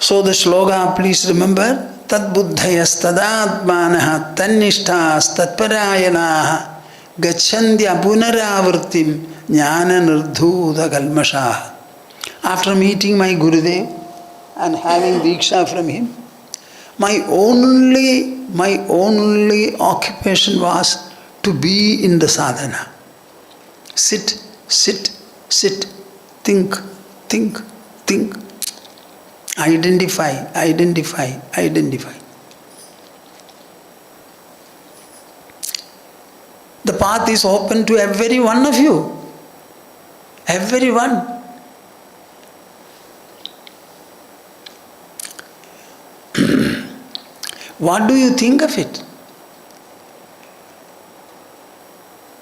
So the sloka, please remember, Tad buddhayas tadatmanaha tannishthas tatparayanaha gachandya punaravartim jnana nirdhuta kalmashaha. After meeting my Gurudev and having diksha from him, my only occupation was to be in the sadhana. Sit, think. Identify. The path is open to every one of you. Everyone. What do you think of it?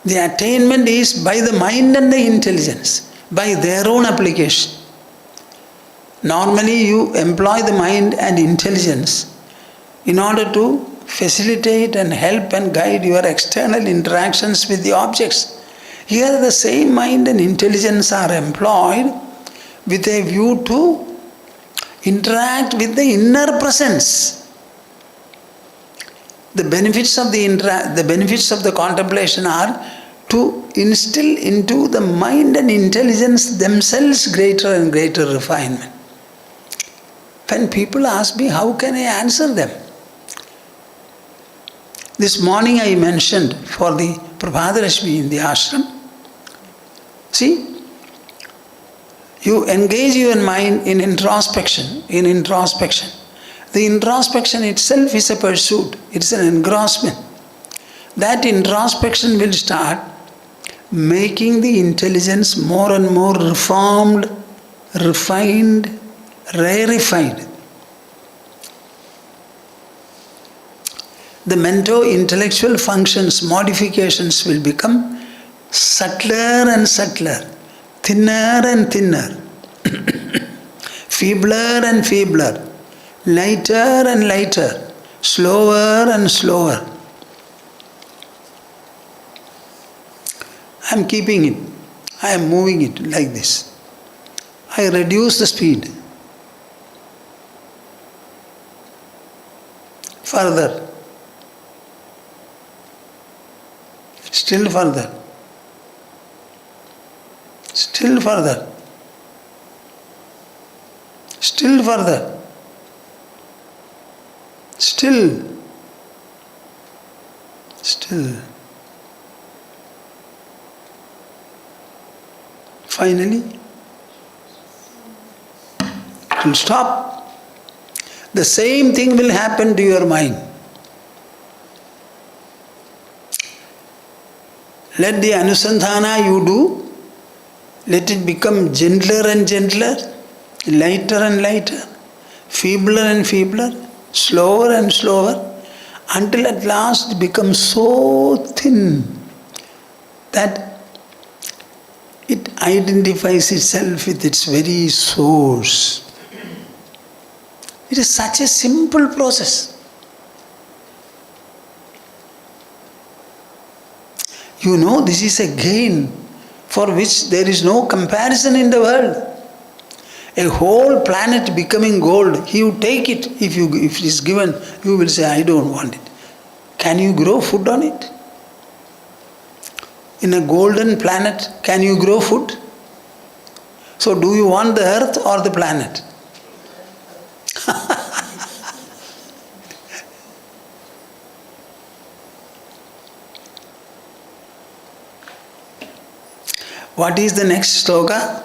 The attainment is by the mind and the intelligence, by their own application. Normally you employ the mind and intelligence in order to facilitate and help and guide your external interactions with the objects. Here the same mind and intelligence are employed with a view to interact with the inner presence. The benefits of the contemplation are to instill into the mind and intelligence themselves greater and greater refinement. When people ask me, how can I answer them? This morning I mentioned for the Prabhadarashmi in the ashram. See, you engage your mind in introspection. The introspection itself is a pursuit, it's an engrossment. That introspection will start making the intelligence more and more reformed, refined, rarefied. The mento-intellectual functions, modifications will become subtler and subtler, thinner and thinner, feebler and feebler, lighter and lighter, slower and slower. I am keeping it, I am moving it like this. I reduce the speed. Further. Still further. Still further. Still further. Still. Finally, it will stop. The same thing will happen to your mind. Let the anusandhana you do, let it become gentler and gentler, lighter and lighter, feebler and feebler, slower and slower, until at last it becomes so thin that it identifies itself with its very source. It is such a simple process. You know, this is a gain for which there is no comparison in the world. A whole planet becoming gold, you take it, if it is given, you will say, I don't want it. Can you grow food on it? In a golden planet, can you grow food? So do you want the earth or the planet? What is the next sloka?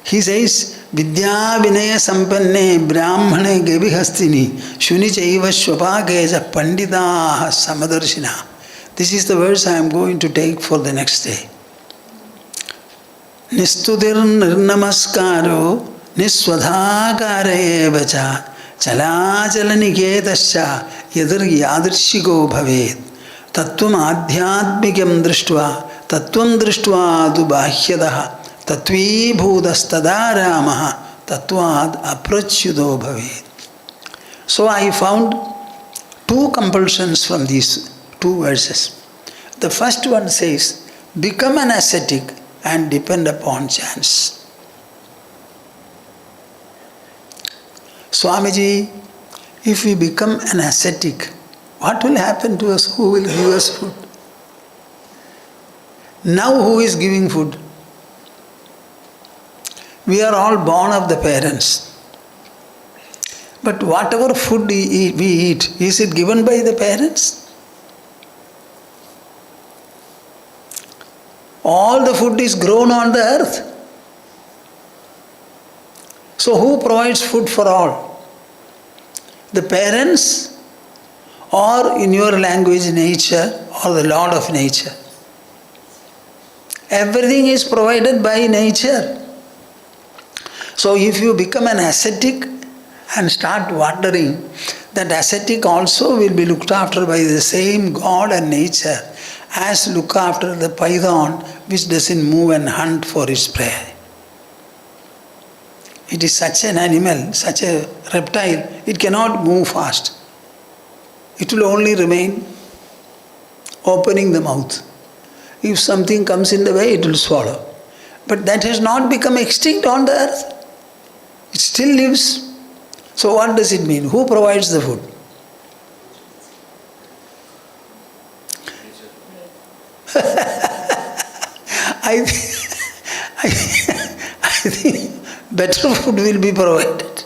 He says, Vidya Vinaya Sampanne Brahmane Gebihastini Shuni Chaiva Shvapakeja Panditaha Samadarshina. This is the verse I am going to take for the next day. Nistudir Nirnamaskaro Niswadhakara Evacha Chalachala Niketascha Yadir Yadirshiko Bhaved Tattvam Adhyatmikam Drishtva Tattvam Drishtva Dubhahyadaha Tatvi Bhudastada Ramaha Tattvad Aprachyudo Bhaved. So I found two compulsions from these two verses. The first one says, become an ascetic and depend upon chance. Swamiji, if we become an ascetic, what will happen to us? Who will give us food? Now who is giving food? We are all born of the parents. But whatever food we eat, is it given by the parents? All the food is grown on the earth. So who provides food for all? The parents, or in your language nature, or the Lord of nature? Everything is provided by nature. So if you become an ascetic and start wondering, that ascetic also will be looked after by the same God and nature as look after the python which doesn't move and hunt for its prey. It is such an animal, such a reptile, it cannot move fast. It will only remain opening the mouth. If something comes in the way, it will swallow. But that has not become extinct on the earth. It still lives. So what does it mean? Who provides the food? I think better food will be provided.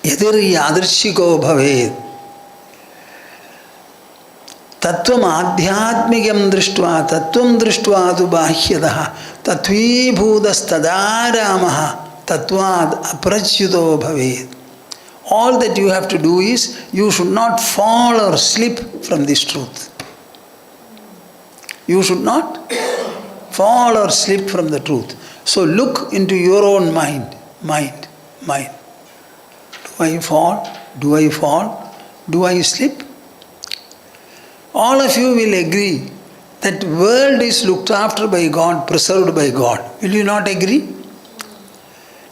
Yadir yadarshiko bhaved Tattvam adhyatmikam drishtva tattvam drishtva dubhahyadaha tatvi bhudastada ramaha tattvad aprachyuto bhaved. All that you have to do is, you should not fall or slip from this truth. You should not fall or slip from the truth. So look into your own mind. Do I fall? Do I fall? Do I slip? All of you will agree that world is looked after by God, preserved by God. Will you not agree?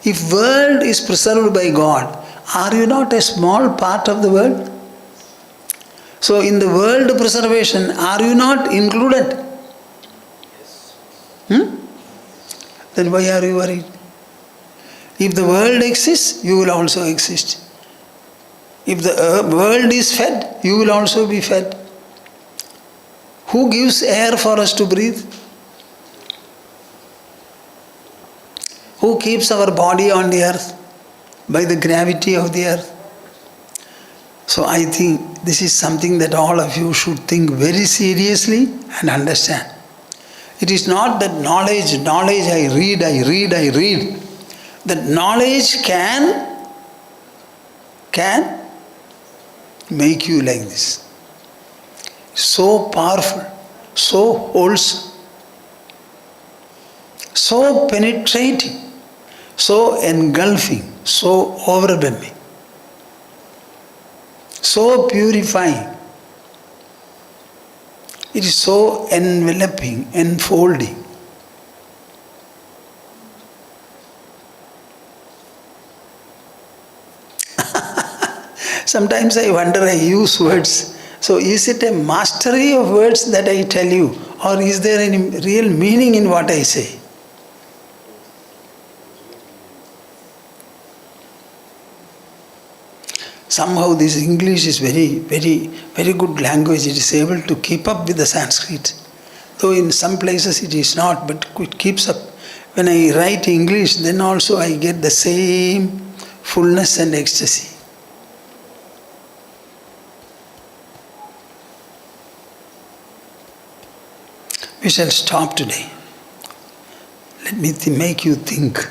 If world is preserved by God, are you not a small part of the world? So in the world preservation, are you not included? Then why are you worried? If the world exists, you will also exist. If the world is fed, you will also be fed. Who gives air for us to breathe? Who keeps our body on the earth? By the gravity of the earth. So I think this is something that all of you should think very seriously and understand. It is not that knowledge, I read. That knowledge can make you like this. So powerful, so wholesome, so penetrating, so engulfing, so overwhelming, so purifying. It is so enveloping, enfolding. Sometimes I wonder, I use words. So is it a mastery of words that I tell you, or is there any real meaning in what I say? somehow this English is very, very, very good language. It is able to keep up with the Sanskrit. Though in some places it is not, but it keeps up. When I write English, then also I get the same fullness and ecstasy. We shall stop today. Let me make you think.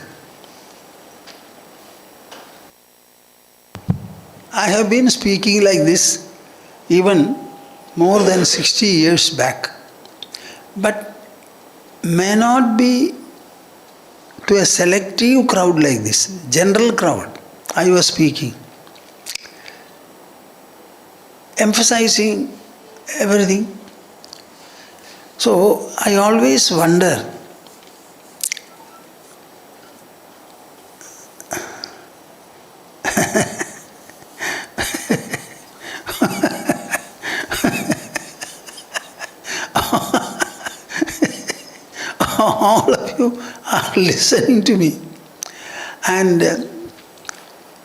I have been speaking like this even more than 60 years back, but may not be to a selective crowd like this, general crowd. I was speaking, emphasizing everything. So I always wonder, all of you are listening to me, and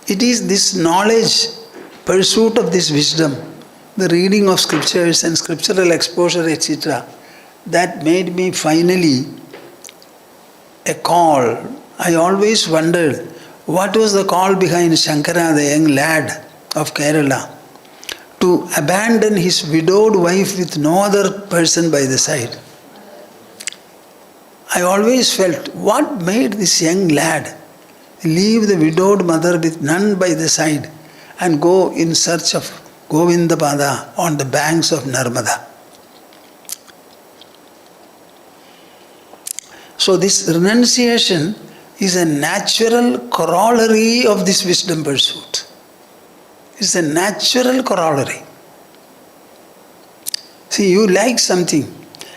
it is this knowledge, pursuit of this wisdom, the reading of scriptures and scriptural exposure, etc., that made me finally a call. I always wondered what was the call behind Shankara, the young lad of Kerala, to abandon his widowed wife with no other person by the side. I always felt, what made this young lad leave the widowed mother with none by the side and go in search of Govindapada on the banks of Narmada? So this renunciation is a natural corollary of this wisdom pursuit. It's a natural corollary. See, you like something.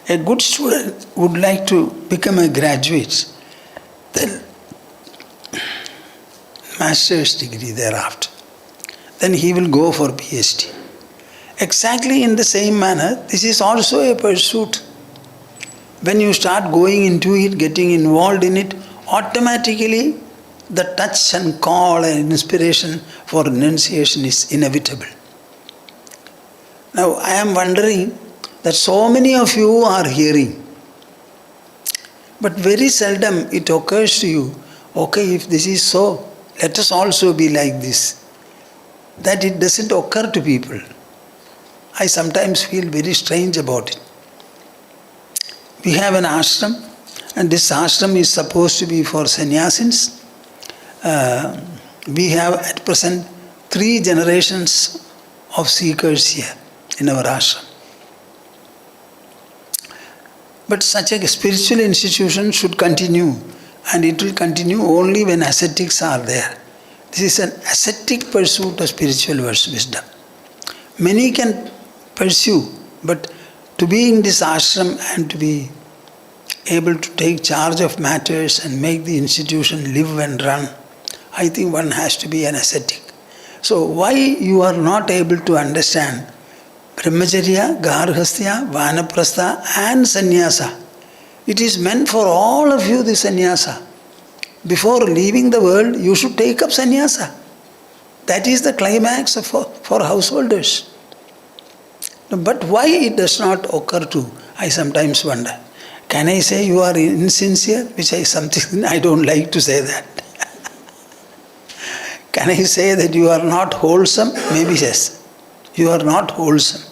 A good student would like to become a graduate, then master's degree thereafter. Then he will go for PhD. Exactly in the same manner, this is also a pursuit. When you start going into it, getting involved in it, automatically the touch and call and inspiration for renunciation is inevitable. Now I am wondering that so many of you are hearing, but very seldom it occurs to you, okay, if this is so, let us also be like this. That it doesn't occur to people. I sometimes feel very strange about it. We have an ashram, and this ashram is supposed to be for sannyasins. We have at present 3 generations of seekers here in our ashram. But such a spiritual institution should continue, and it will continue only when ascetics are there. This is an ascetic pursuit of spiritual wisdom. Many can pursue, but to be in this ashram and to be able to take charge of matters and make the institution live and run, I think one has to be an ascetic. So why you are not able to understand Brahmacharya, Garhastya, Vanaprastha and Sannyasa? It is meant for all of you, the Sannyasa. Before leaving the world, you should take up Sannyasa. That is the climax for householders. But why it does not occur to, I sometimes wonder. Can I say you are insincere? Which is something I don't like to say that. Can I say that you are not wholesome? Maybe yes. You are not wholesome.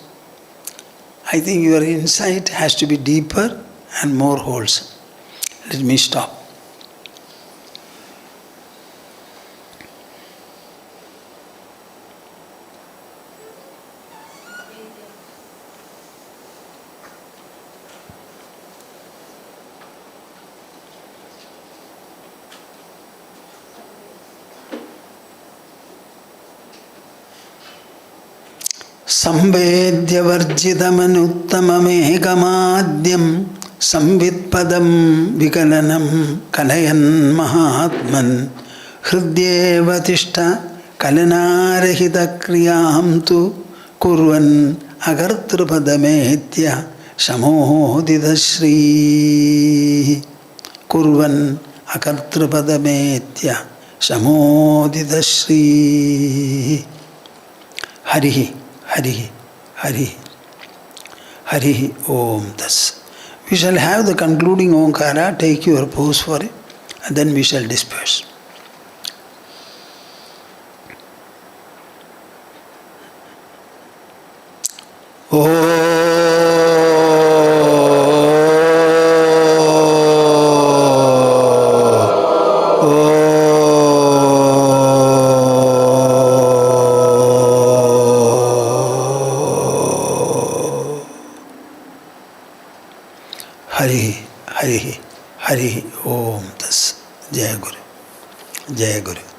I think your insight has to be deeper and more wholesome. Let me stop. संवेद्यवर्जितमनुत्तममेकमाद्यं संवित्पदं विकलनं कलयन् महात्मन् हृद्येव तिष्ठ कलनारहितक्रियां तु कुर्वन् अकर्तृपदमेत्य शमोदितश्रीः कुर्वन् अकर्तृपदमेत्य शमोदितश्रीः. Harihi, Harihi, Harihi, Harihi Om Tas. We shall have the concluding Omkara, take your pose for it, and then we shall disperse. Harihi, Harihi, Harihi Om Tas. Jai Guru, Jai Guru.